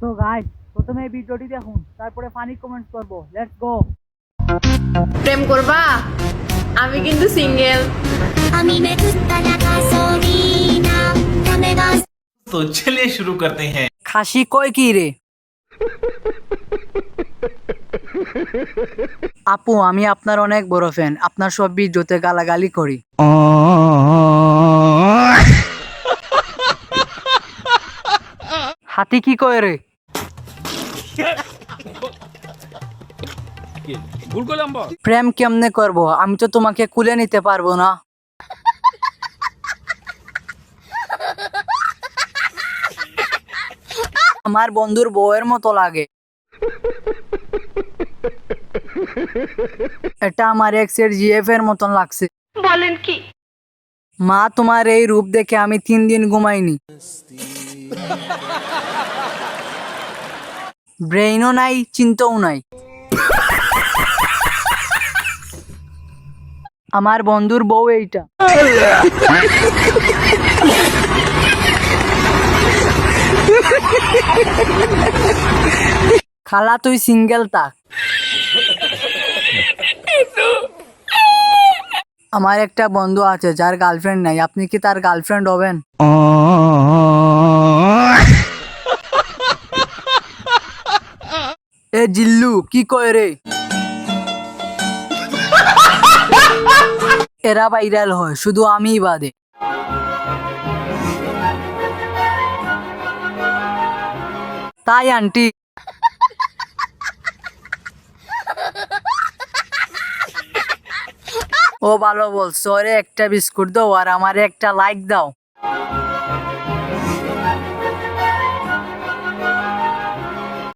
So guys, প্রথমে এই ভিডিওটি দেখুন, তারপরে ফানি কমেন্টস করব। Let's go. প্রেম করবা? আমি কিন্তু সিঙ্গেল। तो चलिए शुरू करते हैं। খাসি কয় কি রে? আপু, আমি আপনার অনেক বড় ফ্যান। আপনার সব ভিডিওতে গালাগালি করি। হাতি কি কয় রে? প্রেম কেমনে করব? আমি তো তোমাকে কুলে নিতে পারবো না। আমার বন্ধুর বউয়ের মতো লাগে। এটা আমার এক্সের জিএফ এর মতন লাগছে। বলেন কি? মা, তোমার এই রূপ দেখে আমি 3 দিন ঘুমাইনি। ব্রেইনও নাই, চিন্তাও নাই। আমার বন্ধুর বউ এইটা। খালা, তুই সিঙ্গেল থাক। আমার একটা বন্ধু আছে যার গার্লফ্রেন্ড নাই। আপনি কি তার গার্লফ্রেন্ড হবেন? এ জিল্লু, কি কয় রে? এরা ভাইরাল হয়, শুধু আমিই বাদে। তাই আন্টি। ও ভালো বলছো, ওরে একটা বিস্কুট দাও আর আমারে একটা লাইক দাও।